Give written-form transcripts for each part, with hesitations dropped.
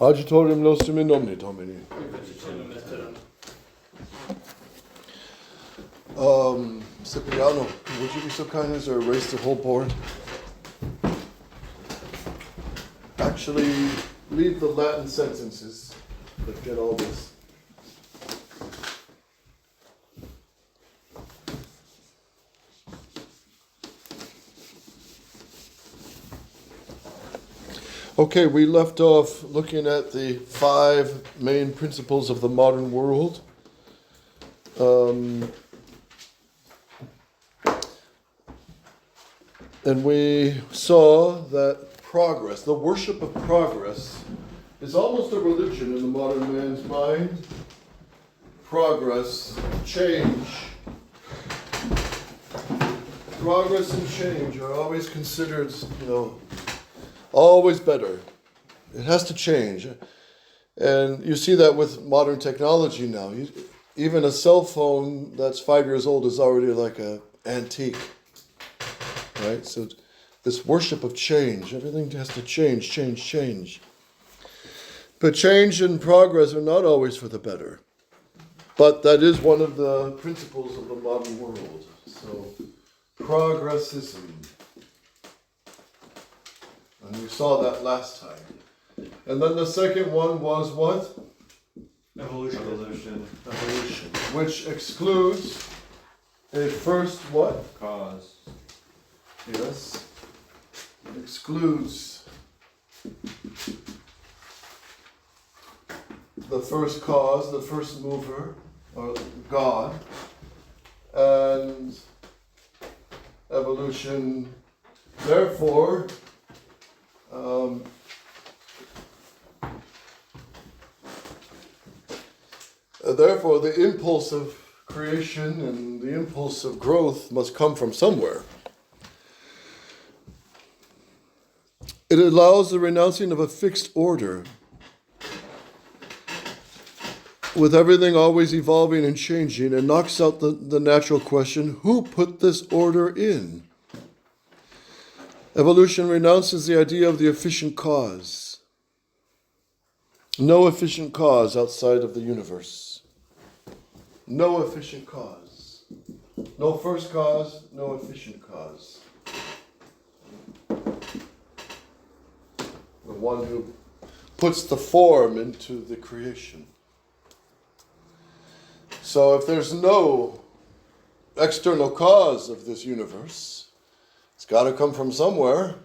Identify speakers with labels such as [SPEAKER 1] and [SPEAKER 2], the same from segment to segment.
[SPEAKER 1] Agitorium nostrum in nomine Domini. Cipriano, would you be so kind as to erase the whole board? Actually, leave the Latin sentences, but get all this. Okay, we left off looking at the 5 main principles of the modern world. And we saw that progress, the worship of progress, is almost a religion in the modern man's mind. Progress, change. Progress and change are always considered, always better. It has to change. And you see that with modern technology now. Even a cell phone that's 5 years old is already like an antique. Right? So this worship of change, everything has to change. But change and progress are not always for the better. But that is one of the principles of the modern world. So, progressism. And we saw that last time. And then the second one was what?
[SPEAKER 2] Evolution.
[SPEAKER 1] Which excludes a first what?
[SPEAKER 2] Cause.
[SPEAKER 1] Yes. It excludes the first cause, the first mover, or God, and evolution. Therefore, the impulse of creation and the impulse of growth must come from somewhere. It allows the renouncing of a fixed order, with everything always evolving and changing, and knocks out the natural question, who put this order in? Evolution renounces the idea of the efficient cause. No efficient cause outside of the universe. No efficient cause. No first cause, no efficient cause. The one who puts the form into the creation. So if there's no external cause of this universe, it's got to come from somewhere.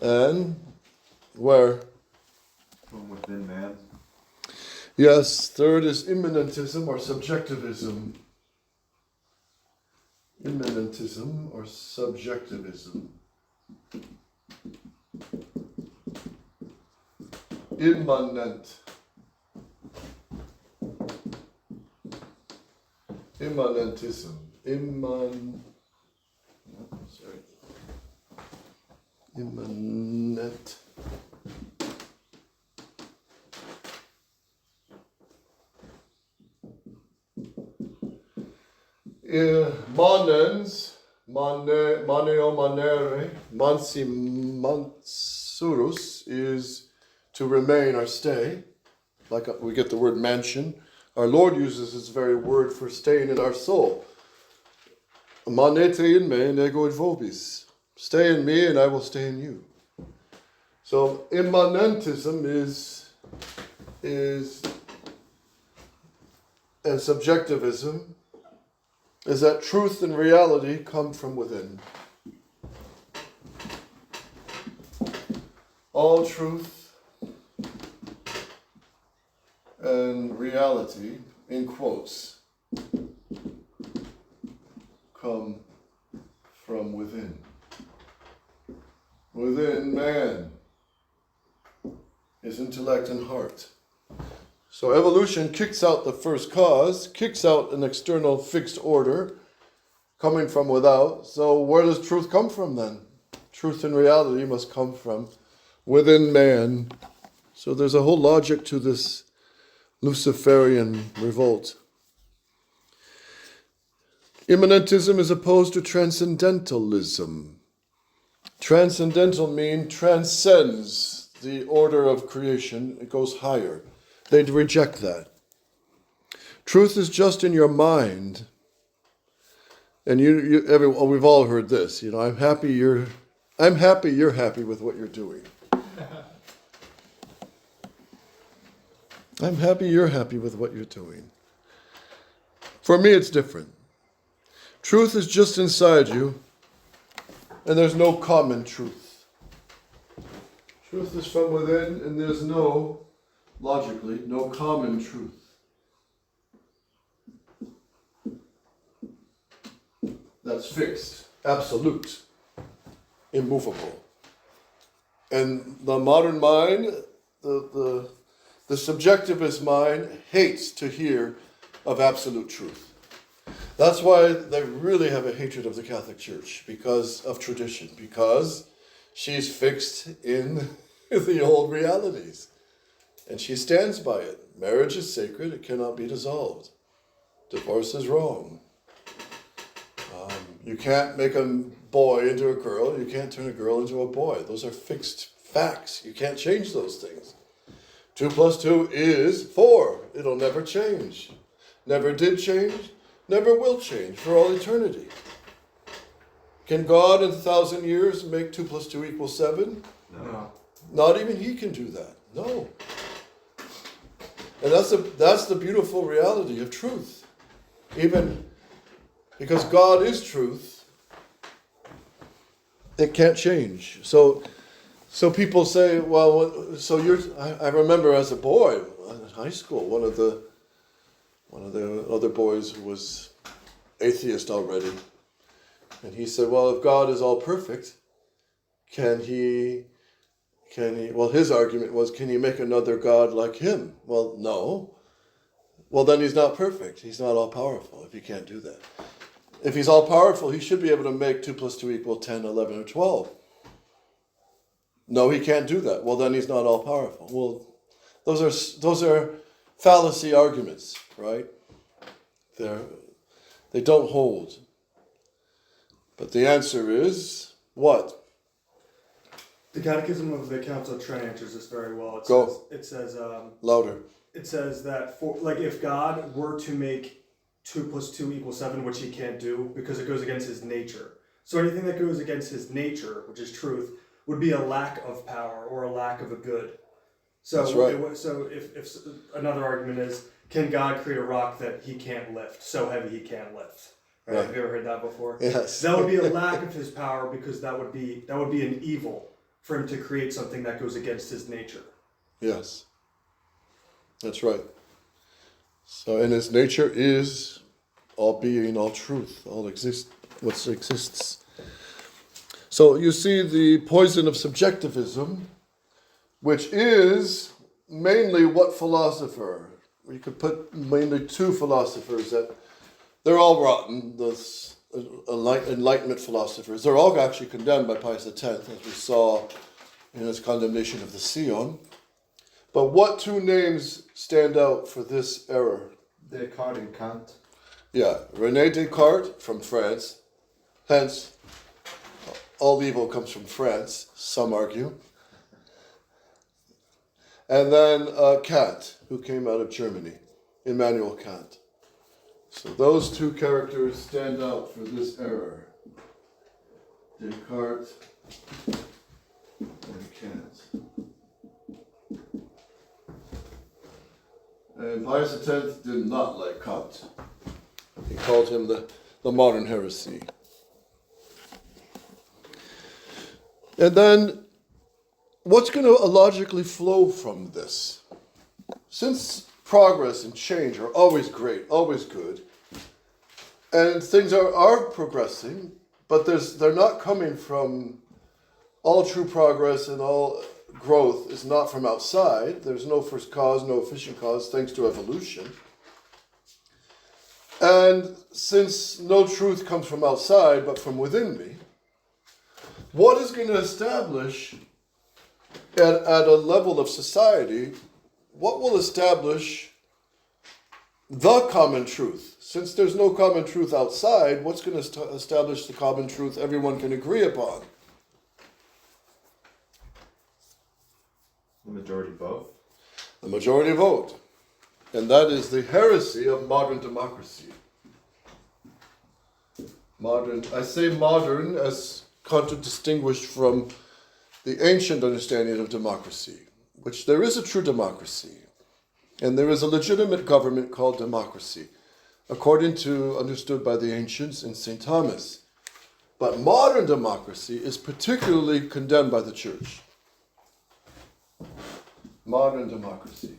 [SPEAKER 1] And where?
[SPEAKER 2] From within man.
[SPEAKER 1] Yes, third is immanentism or subjectivism. Immanentism or subjectivism. Immanent. Immanentism. Immanent. Manens, maneo manere, mansi mansurus is to remain or stay. Like we get the word mansion. Our Lord uses this very word for staying in our soul. Manete in me nego et vobis. Stay in me and I will stay in you. So immanentism is and subjectivism is that truth and reality come from within. All truth and reality, in quotes, come from within. Within man is intellect and heart. So evolution kicks out the first cause, kicks out an external fixed order coming from without. So where does truth come from then? Truth and reality must come from within man. So there's a whole logic to this Luciferian revolt. Immanentism is opposed to transcendentalism. Transcendental means transcends the order of creation. It goes higher. They'd reject that. Truth is just in your mind. And we've all heard this. I'm happy you're happy with what you're doing. I'm happy you're happy with what you're doing. For me, it's different. Truth is just inside you, and there's no common truth. Truth is from within, and there's logically, no common truth. That's fixed, absolute, immovable. And the modern mind, the subjectivist mind, hates to hear of absolute truth. That's why they really have a hatred of the Catholic Church, because of tradition, because she's fixed in the old realities. And she stands by it. Marriage is sacred, it cannot be dissolved. Divorce is wrong. You can't make a boy into a girl, you can't turn a girl into a boy. Those are fixed facts. You can't change those things. 2 + 2 is 4. It'll never change. Never did change, never will change for all eternity. Can God in 1,000 years make 2 + 2 = 7?
[SPEAKER 2] No.
[SPEAKER 1] Not even he can do that. No. And that's the beautiful reality of truth. Even because God is truth, it can't change. So people say, well, I remember as a boy in high school, one of the other boys who was atheist already, and he said, well, if God is all perfect, can he, well, his argument was, can he make another God like him? Well, no. Well, then he's not perfect. He's not all powerful if he can't do that. If he's all powerful, he should be able to make 2 + 2 = 10, 11, or 12. No, he can't do that. Well, then he's not all powerful. Well, those are fallacy arguments, right? They don't hold. But the answer is what?
[SPEAKER 3] The Catechism of the Council of Trent answers this very well. It says
[SPEAKER 1] Louder.
[SPEAKER 3] It says that if God were to make 2 + 2 = 7, which he can't do because it goes against his nature. So anything that goes against his nature, which is truth, would be a lack of power or a lack of a good. So
[SPEAKER 1] that's right.
[SPEAKER 3] So if another argument is, can God create a rock that he can't lift, so heavy he can't lift? Right? Have you ever heard that before?
[SPEAKER 1] Yes.
[SPEAKER 3] That would be a lack of his power because that would be an evil for him to create something that goes against his nature.
[SPEAKER 1] Yes. That's right. So, and his nature is all being, all truth, what exists. So you see the poison of subjectivism, which is mainly what philosopher? We could put mainly 2 philosophers that they're all rotten, those Enlightenment philosophers. They're all actually condemned by Pius X, as we saw in his condemnation of the Sion. But what 2 names stand out for this error?
[SPEAKER 2] Descartes and Kant.
[SPEAKER 1] Yeah, René Descartes from France. Hence, all evil comes from France, some argue. And then Kant, who came out of Germany, Immanuel Kant. So those 2 characters stand out for this error. Descartes and Kant. And Pius X did not like Kant. He called him the modern heresy. And then, what's going to logically flow from this? Since progress and change are always great, always good, and things are progressing, but they're not coming from, all true progress and all growth is not from outside. There's no first cause, no efficient cause, thanks to evolution. And since no truth comes from outside, but from within me, what is going to establish at a level of society, what will establish the common truth? Since there's no common truth outside, what's going to establish the common truth everyone can agree upon?
[SPEAKER 2] The majority vote.
[SPEAKER 1] The majority vote. And that is the heresy of modern democracy. Modern, I say modern as contradistinguished from the ancient understanding of democracy, which there is a true democracy, and there is a legitimate government called democracy, according to understood by the ancients in St. Thomas. But modern democracy is particularly condemned by the church. Modern democracy.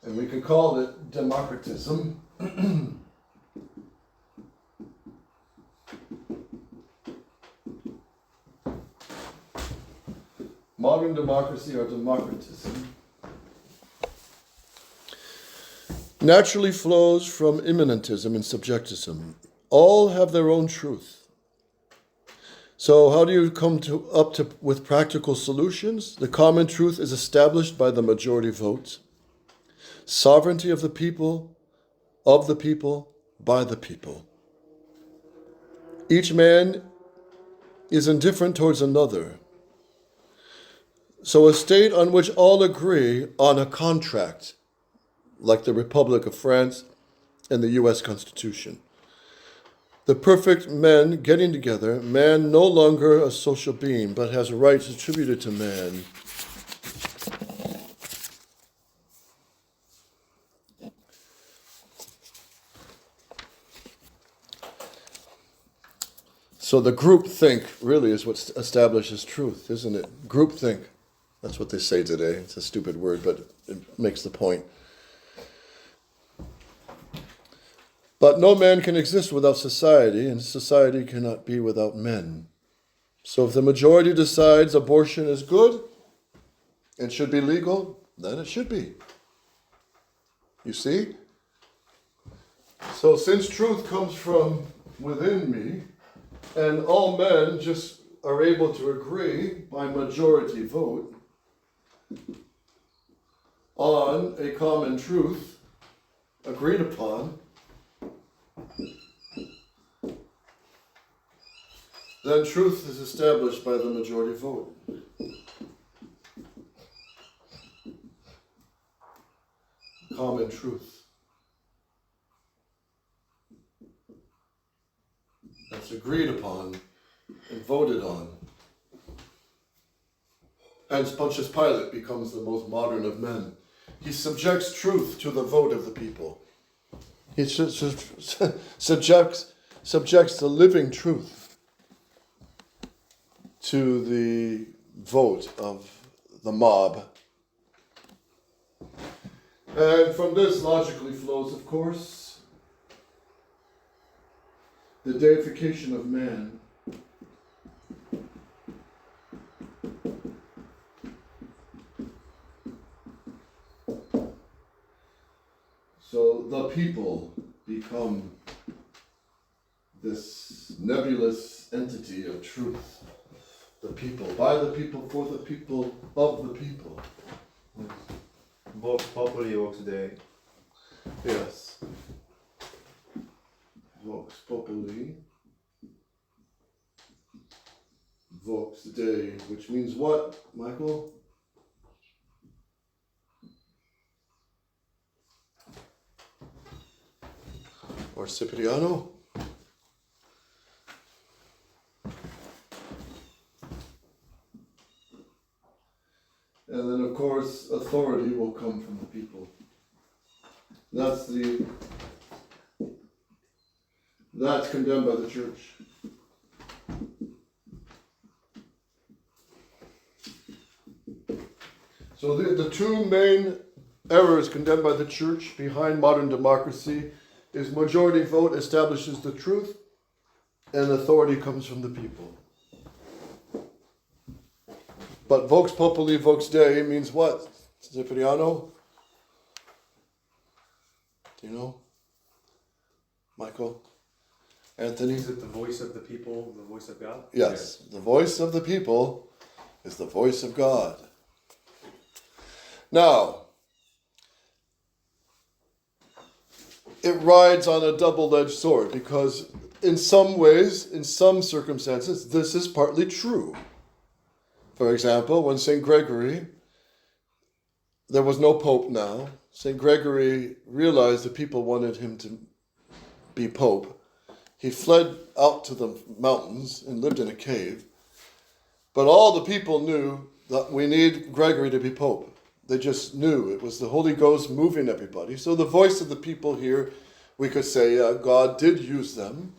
[SPEAKER 1] And we could call it democratism. Modern democracy or democratism naturally flows from immanentism and subjectism. All have their own truth. So how do you come with practical solutions? The common truth is established by the majority vote. Sovereignty of the people, by the people. Each man is indifferent towards another. So a state on which all agree on a contract, like the Republic of France and the US Constitution. The perfect men getting together, man no longer a social being, but has rights attributed to man. So the group think really is what establishes truth, isn't it? Group think. That's what they say today. It's a stupid word, but it makes the point. But no man can exist without society, and society cannot be without men. So if the majority decides abortion is good and should be legal, then it should be. You see? So since truth comes from within me, and all men just are able to agree by majority vote on a common truth agreed upon, then truth is established by the majority vote. Common truth. That's agreed upon and voted on. And Pontius Pilate becomes the most modern of men. He subjects truth to the vote of the people. He subjects the living truth to the vote of the mob. And from this logically flows, of course, the deification of man. So the people become this nebulous entity of truth. The people, by the people, for the people, of the people.
[SPEAKER 2] Vox populi, vox Dei.
[SPEAKER 1] Yes. Vox populi, vox Dei, which means what, Michael? Or Cipriano? And then, of course, authority will come from the people. That's condemned by the church. So the two main errors condemned by the church behind modern democracy is majority vote establishes the truth, and authority comes from the people. But vox populi, vox Dei means what? Cipriano? Do you know? Michael? Anthony?
[SPEAKER 3] Is it the voice of the people, the voice of God?
[SPEAKER 1] Yes, the voice of the people is the voice of God. Now, it rides on a double-edged sword because in some ways, in some circumstances, this is partly true. For example, when St. Gregory, there was no pope now, St. Gregory realized the people wanted him to be pope. He fled out to the mountains and lived in a cave. But all the people knew that we need Gregory to be pope. They just knew it was the Holy Ghost moving everybody. So the voice of the people here, we could say God did use them,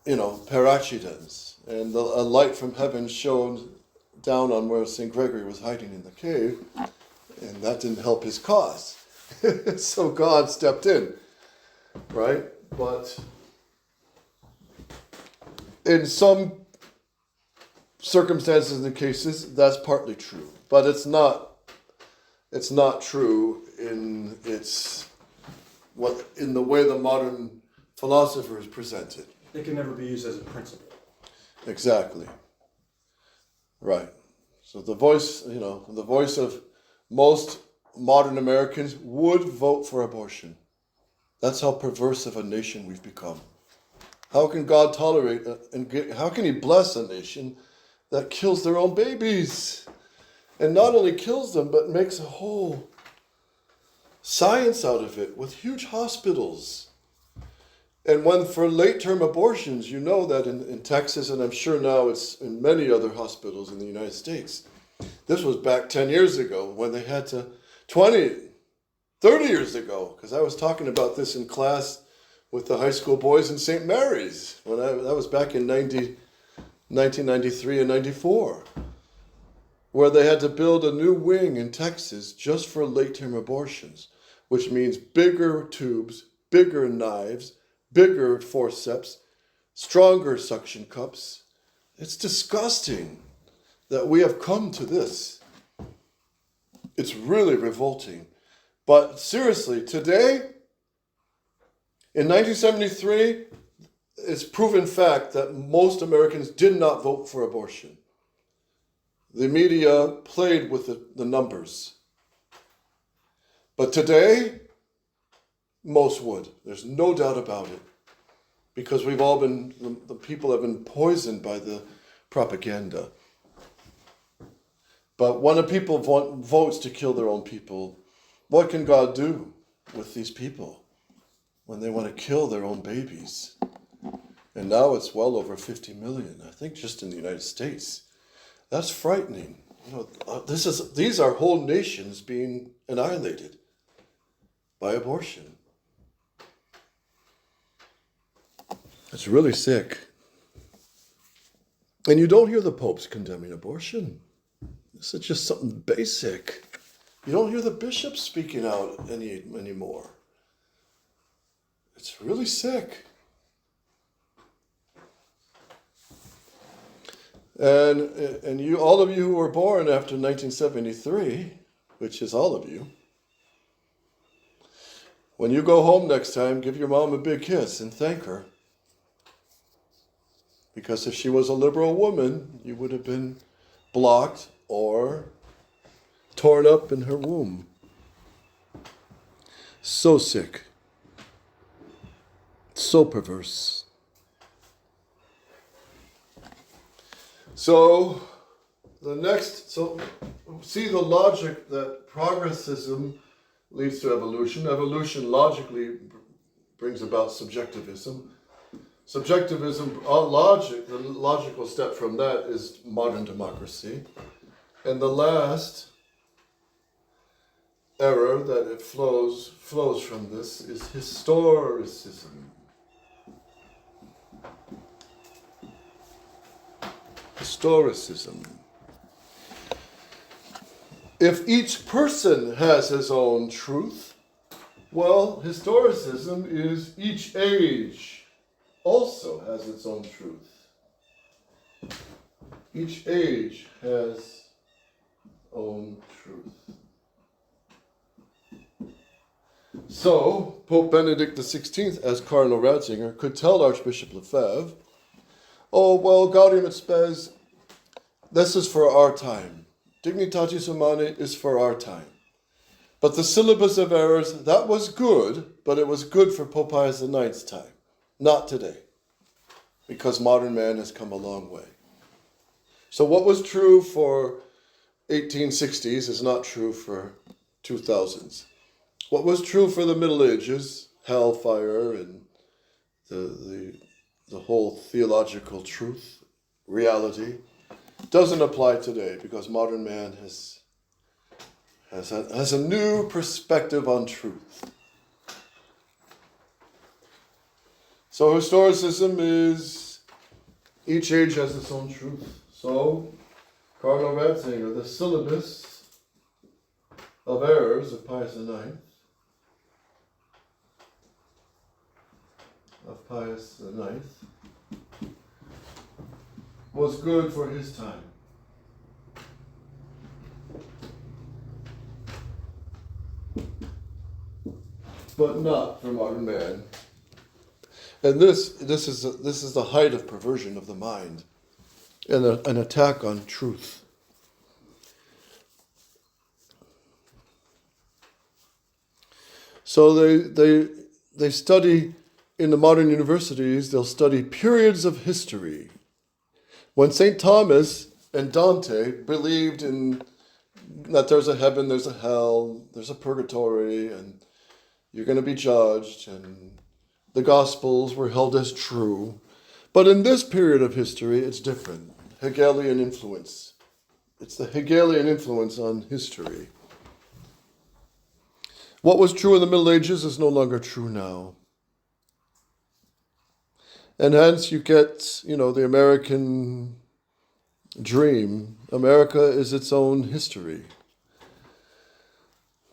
[SPEAKER 1] per accidens. And a light from heaven shone down on where St. Gregory was hiding in the cave, and that didn't help his cause. So God stepped in, right? But in some circumstances and cases, that's partly true. But it's not true in the way the modern philosophers present it.
[SPEAKER 3] It can never be used as a principle.
[SPEAKER 1] Exactly. Right. So the voice of most modern Americans would vote for abortion. That's how perverse of a nation we've become. How can God tolerate how can he bless a nation that kills their own babies? And not only kills them, but makes a whole science out of it with huge hospitals. And when for late-term abortions, you know that in Texas, and I'm sure now it's in many other hospitals in the United States. This was back 10 years ago when they had to, 20, 30 years ago, because I was talking about this in class with the high school boys in St. Mary's. That was back in 1993 and 94, where they had to build a new wing in Texas just for late-term abortions, which means bigger tubes, bigger knives, bigger forceps, stronger suction cups. It's disgusting that we have come to this. It's really revolting. But seriously, today, in 1973, it's proven fact that most Americans did not vote for abortion. The media played with the numbers. But today, most would. There's no doubt about it. Because the people have been poisoned by the propaganda. But when a people votes to kill their own people, what can God do with these people when they want to kill their own babies? And now it's well over 50 million, I think, just in the United States. That's frightening. These are whole nations being annihilated by abortion. It's really sick. And you don't hear the popes condemning abortion. This is just something basic. You don't hear the bishops speaking out anymore. It's really sick. And you, all of you who were born after 1973, which is all of you, when you go home next time, give your mom a big kiss and thank her. Because if she was a liberal woman, you would have been blocked or torn up in her womb. So sick. So perverse. So see the logic that progressism leads to evolution. Evolution logically brings about subjectivism. Subjectivism, the logical step from that is modern democracy. And the last error that it flows from this is historicism. Historicism. If each person has his own truth, well, historicism is each age also has its own truth. Each age has own truth. So, Pope Benedict XVI, as Cardinal Ratzinger, could tell Archbishop Lefebvre, oh, well, Gaudium et Spes, this is for our time. Dignitatis Humanae is for our time. But the syllabus of errors, that was good, but it was good for Pope Pius IX's time. Not today, because modern man has come a long way. So what was true for 1860s is not true for 2000s. What was true for the Middle Ages, hellfire and the whole theological truth, reality, doesn't apply today because modern man has a new perspective on truth. So historicism is, each age has its own truth. So Cardinal Ratzinger, the syllabus of errors of Pius IX, was good for his time. But not for modern man. And this is the height of perversion of the mind, and an attack on truth. So they study in the modern universities. They'll study periods of history. When St. Thomas and Dante believed in that there's a heaven, there's a hell, there's a purgatory, and you're going to be judged, and the Gospels were held as true. But in this period of history, it's different. Hegelian influence. It's the Hegelian influence on history. What was true in the Middle Ages is no longer true now. And hence you get, the American dream. America is its own history.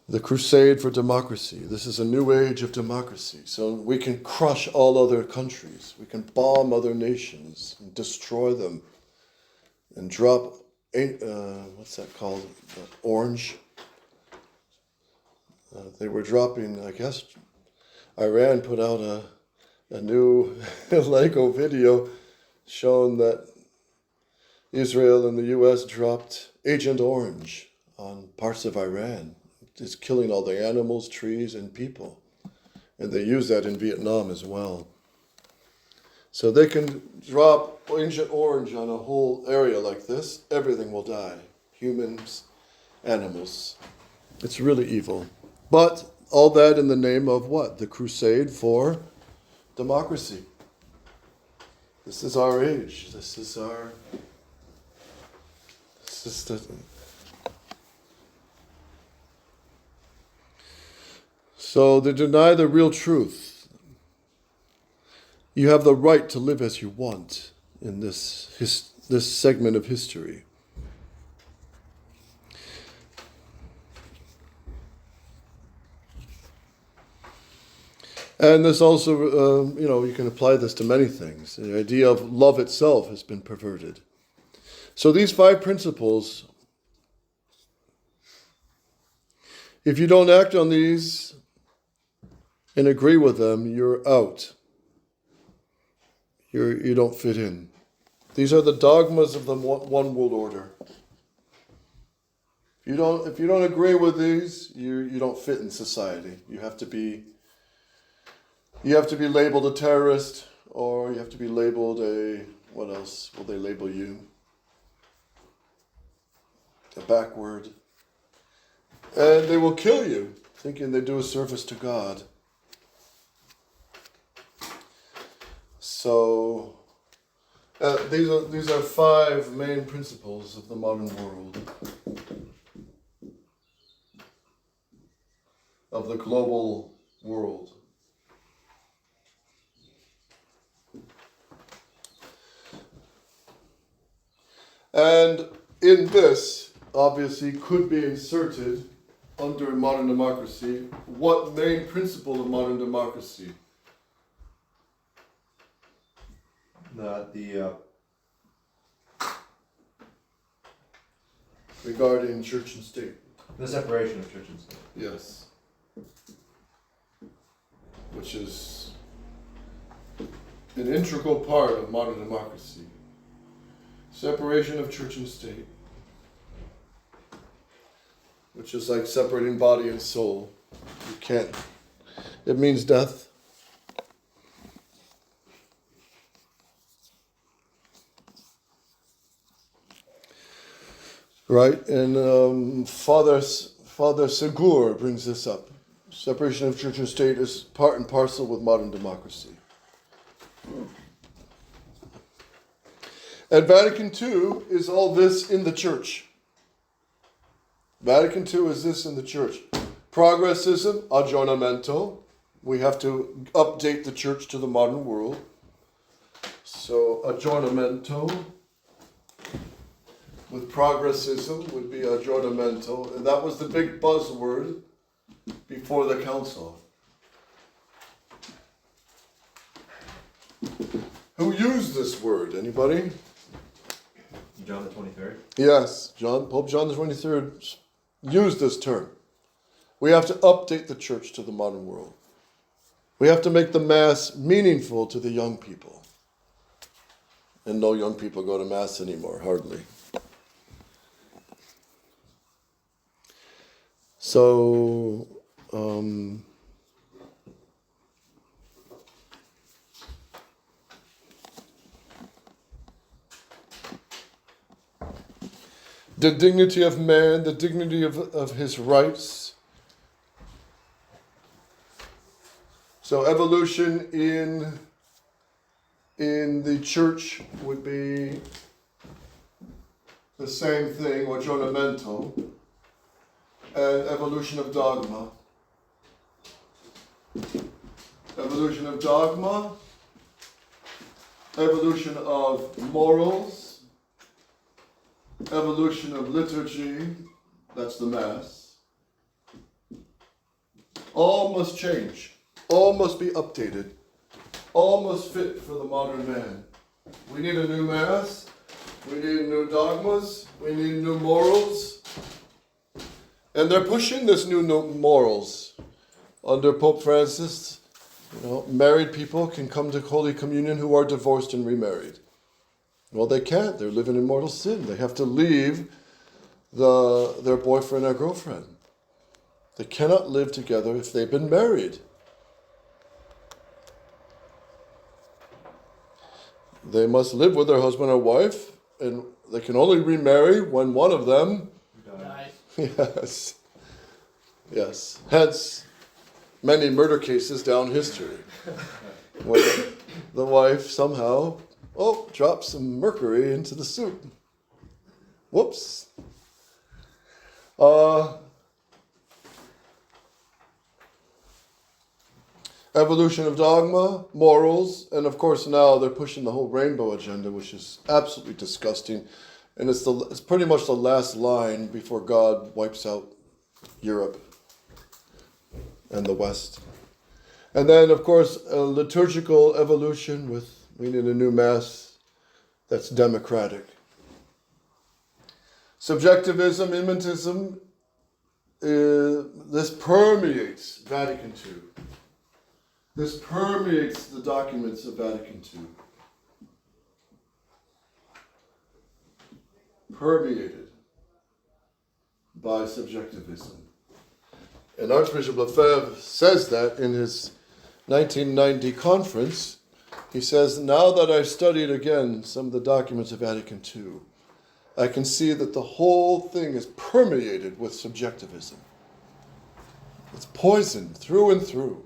[SPEAKER 1] The crusade for democracy. This is a new age of democracy. So we can crush all other countries. We can bomb other nations and destroy them and drop, what's that called? Orange. They were dropping, I guess, Iran put out a new Lego video showing that Israel and the US dropped Agent Orange on parts of Iran. It's killing all the animals, trees, and people. And they use that in Vietnam as well. So they can drop Agent Orange on a whole area like this. Everything will die. Humans, animals. It's really evil. But all that in the name of what? The crusade for democracy. This is our age. This is the... So they deny the real truth. You have the right to live as you want in this segment of history. And this also, you can apply this to many things. The idea of love itself has been perverted. So these 5 principles, if you don't act on these and agree with them, you're out. You don't fit in. These are the dogmas of the one world order. If you don't agree with these, you don't fit in society. You have to be labeled a terrorist, or you have to be labeled what else will they label you? A backward. And they will kill you, thinking they do a service to God. So, these are 5 main principles of the modern world, of the global world. And in this, obviously, could be inserted under modern democracy, what main principle of modern democracy? Regarding church and state.
[SPEAKER 2] The separation of church and state.
[SPEAKER 1] Yes. Which is an integral part of modern democracy. Separation of church and state. Which is like separating body and soul. You can't. It means death. Right? And Father Segur brings this up. Separation of church and state is part and parcel with modern democracy. At Vatican II is all this in the church. Vatican II is this in the church. Progressism, aggiornamento. We have to update the church to the modern world. So aggiornamento with progressism would be aggiornamento. And that was the big buzzword before the council. Who used this word? Anybody?
[SPEAKER 2] John the 23rd.
[SPEAKER 1] Yes, Pope John the 23rd used this term. We have to update the church to the modern world. We have to make the Mass meaningful to the young people. And no young people go to Mass anymore, hardly. So, the dignity of man, the dignity of his rights. So evolution in the church would be the same thing, or aggiornamento, and evolution of dogma. Evolution of dogma, evolution of morals, evolution of liturgy, that's the Mass. All must change. All must be updated. All must fit for the modern man. We need a new Mass. We need new dogmas. We need new morals. And they're pushing this new morals. Under Pope Francis, married people can come to Holy Communion who are divorced and remarried. Well, they can't. They're living in mortal sin. They have to leave their boyfriend or girlfriend. They cannot live together if they've been married. They must live with their husband or wife, and they can only remarry when one of them dies. Yes. Hence, many murder cases down history. When the wife somehow, drops some mercury into the soup. Whoops. Evolution of dogma, morals, and of course now they're pushing the whole rainbow agenda, which is absolutely disgusting. And it's pretty much the last line before God wipes out Europe and the West. And then, of course, a liturgical evolution we need a new Mass that's democratic. Subjectivism, immanentism, this permeates Vatican II. This permeates the documents of Vatican II. Permeated by subjectivism. And Archbishop Lefebvre says that in his 1990 conference. He says, now that I've studied again some of the documents of Vatican II, I can see that the whole thing is permeated with subjectivism. It's poisoned through and through.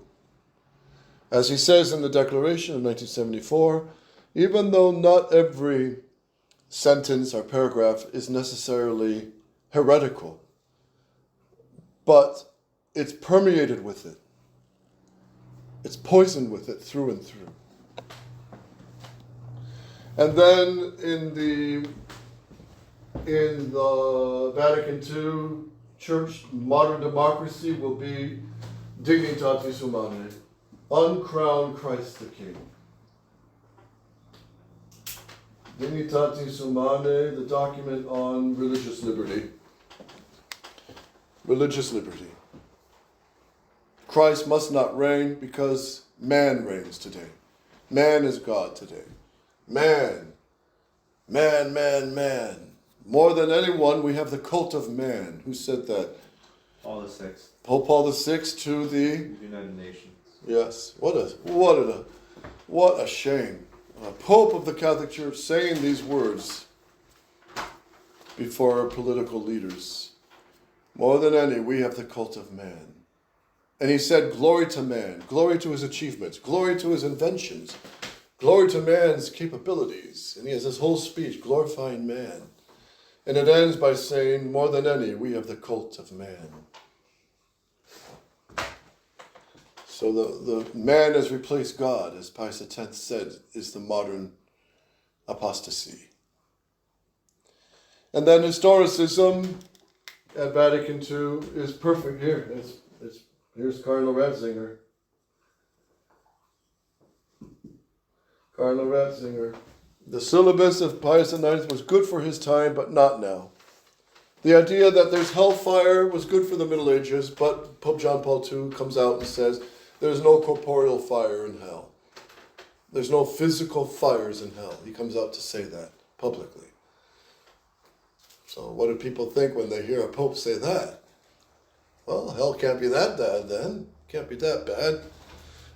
[SPEAKER 1] As he says in the Declaration of 1974, even though not every sentence or paragraph is necessarily heretical, but it's permeated with it. It's poisoned with it through and through. And then in the Vatican II Church, modern democracy will be Dignitatis Humanae, uncrown Christ the King. Dignitatis Humanae, the document on religious liberty. Religious liberty. Christ must not reign because man reigns today. Man is God today. Man. More than anyone, we have the cult of man. Who said that?
[SPEAKER 2] Paul the Sixth.
[SPEAKER 1] Pope Paul VI to the
[SPEAKER 2] United Nations.
[SPEAKER 1] Yes. What a shame. A Pope of the Catholic Church saying these words. before our political leaders. More than any, we have the cult of man. And he said, glory to man, glory to his achievements, glory to his inventions, glory to man's capabilities. And he has this whole speech glorifying man. And it ends by saying, more than any, we have the cult of man. So the man has replaced God, as Pius X said, is the modern apostasy. And then historicism at Vatican II is perfect here. Here's Cardinal Ratzinger. Cardinal Ratzinger. The syllabus of Pius IX was good for his time, but not now. The idea that there's hellfire was good for the Middle Ages, but Pope John Paul II comes out and says there's no corporeal fire in hell. There's no physical fires in hell. He comes out to say that publicly. So what do people think when they hear a pope say that? Well, hell can't be that bad then. Can't be that bad.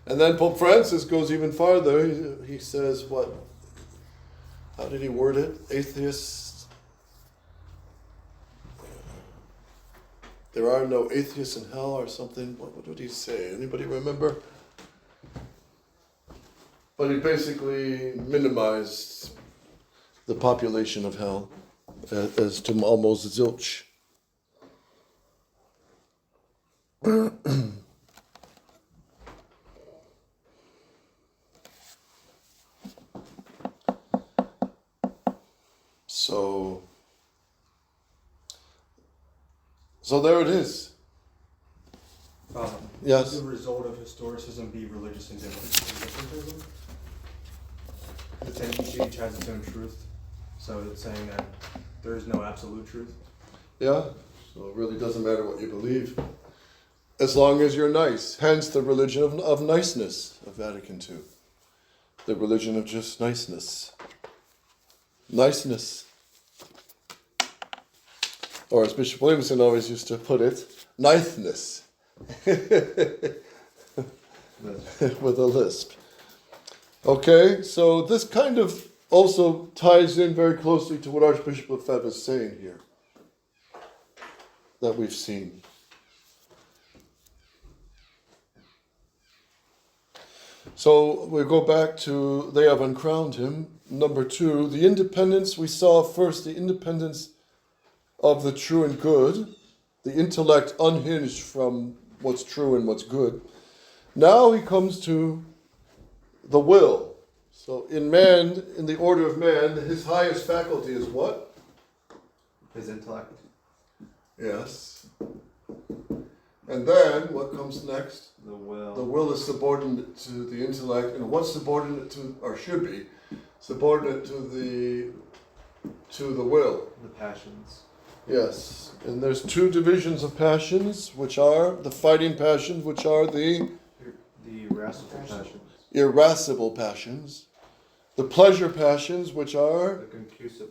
[SPEAKER 1] And then Pope Francis goes even farther. He says what? How did he word it? Atheists. There are no atheists in hell or something. What did he say? Anybody remember? But he basically minimized the population of hell as to almost zilch. So there it is. Yes.
[SPEAKER 3] Would the result of historicism be religious indifferentism? It's saying each has its own truth, so it's saying that there is no absolute truth.
[SPEAKER 1] Yeah, so it really doesn't matter what you believe, as long as you're nice. Hence the religion of niceness of Vatican II. The religion of just niceness. Niceness. Or as Bishop Williamson always used to put it, niceness. With a lisp. Okay, so this kind of also ties in very closely to what Archbishop Lefebvre is saying here, that we've seen. So we go back to, they have uncrowned him. Number 2, the independence, we saw first the independence of the true and good, the intellect unhinged from what's true and what's good. Now he comes to the will. So in man, in the order of man, his highest faculty is what?
[SPEAKER 2] His intellect.
[SPEAKER 1] Yes. And then what comes next?
[SPEAKER 2] The will.
[SPEAKER 1] The will is subordinate to the intellect, and what's subordinate to, or should be, subordinate to the will?
[SPEAKER 2] The passions.
[SPEAKER 1] Yes, and there's 2 divisions of passions, which are the fighting passions, which are the
[SPEAKER 2] irascible passions.
[SPEAKER 1] Irascible passions, the pleasure passions, which are
[SPEAKER 2] The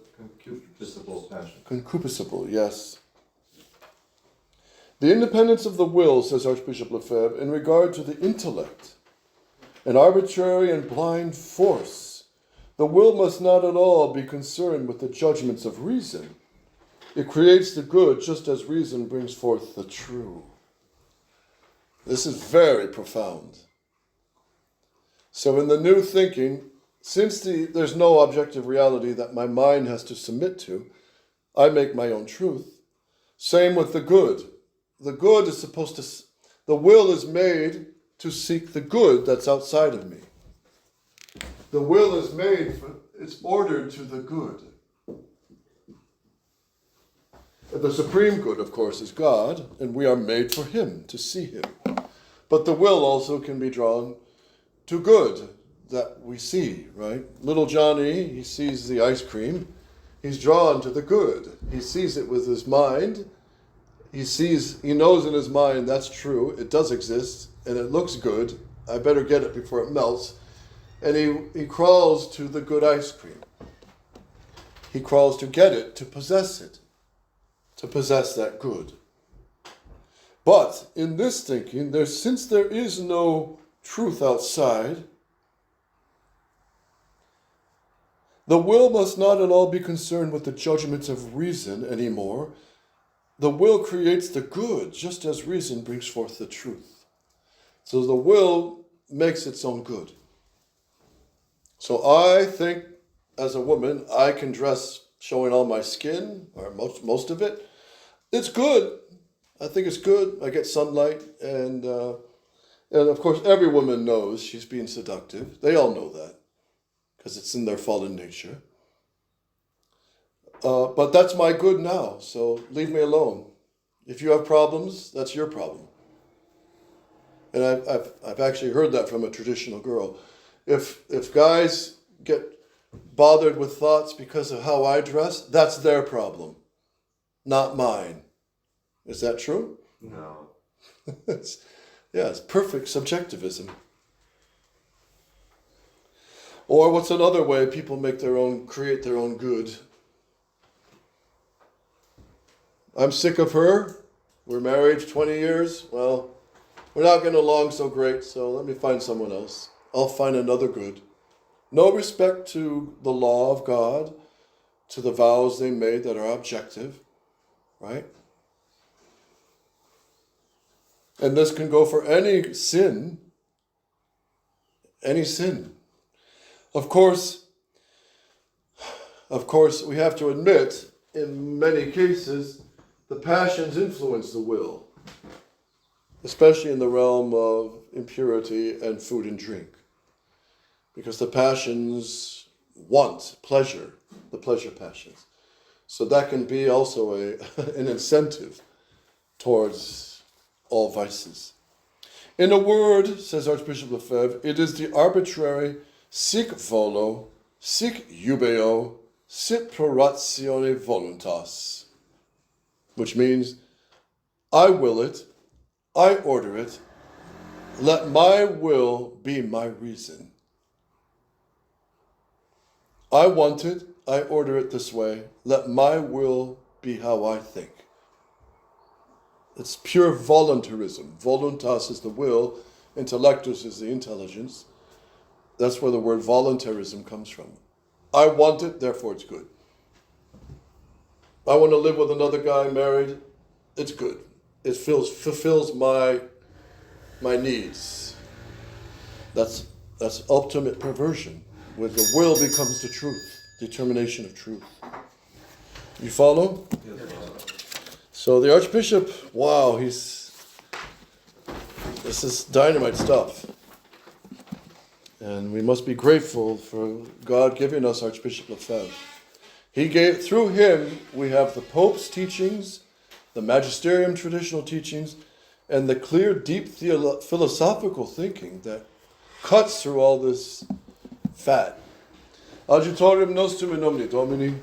[SPEAKER 2] concupiscible passions.
[SPEAKER 1] concupiscible, yes. The independence of the will, says Archbishop Lefebvre, in regard to the intellect, an arbitrary and blind force. The will must not at all be concerned with the judgments of reason. It creates the good just as reason brings forth the true. This is very profound. So in the new thinking, since there's no objective reality that my mind has to submit to, I make my own truth. Same with the good. The good is supposed to, the will is made to seek the good that's outside of me. The will is made, it's ordered to the good. The supreme good, of course, is God, and we are made for Him, to see Him. But the will also can be drawn to good that we see, right? Little Johnny, he sees the ice cream. He's drawn to the good. He sees it with his mind. He knows in his mind that's true. It does exist, and it looks good. I better get it before it melts. And he crawls to the good ice cream. He crawls to get it, to possess it. To possess that good. But in this thinking, since there is no truth outside, The will must not at all be concerned with the judgments of reason anymore. The will creates the good, just as reason brings forth the truth. So the will makes its own good. So I think, as a woman, I can dress showing all my skin, or most of it. It's good. I think it's good. I get sunlight, and of course every woman knows she's being seductive. They all know that, because it's in their fallen nature. But that's my good now, so leave me alone. If you have problems, that's your problem. And I've actually heard that from a traditional girl. If guys get bothered with thoughts because of how I dress, that's their problem, not mine. Is that true?
[SPEAKER 2] No.
[SPEAKER 1] It's perfect subjectivism. Or what's another way people create their own good? I'm sick of her. We're married 20 years. Well, we're not getting along so great, so let me find someone else. I'll find another good. No respect to the law of God, to the vows they made that are objective, right? And this can go for any sin. Any sin. Of course, we have to admit, in many cases, the passions influence the will, especially in the realm of impurity and food and drink. Because the passions want pleasure, the pleasure passions. So that can be also an incentive towards all vices. In a word, says Archbishop Lefebvre, it is the arbitrary sic volo, sic jubeo, sit proratione voluntas, which means, I will it, I order it, let my will be my reason. I want it, I order it this way, let my will be how I think. It's pure voluntarism. Voluntas is the will, intellectus is the intelligence. That's where the word voluntarism comes from. I want it, therefore it's good. I want to live with another guy married, it's good. It fulfills my needs. That's ultimate perversion, where the will becomes the truth, determination of truth. You follow?
[SPEAKER 2] Yes.
[SPEAKER 1] So the Archbishop, wow, this is dynamite stuff. And we must be grateful for God giving us Archbishop Lefebvre. Through him, we have the Pope's teachings, the magisterium traditional teachings, and the clear, deep philosophical thinking that cuts through all this fat. Adjutorium nostrum in nomine Domini.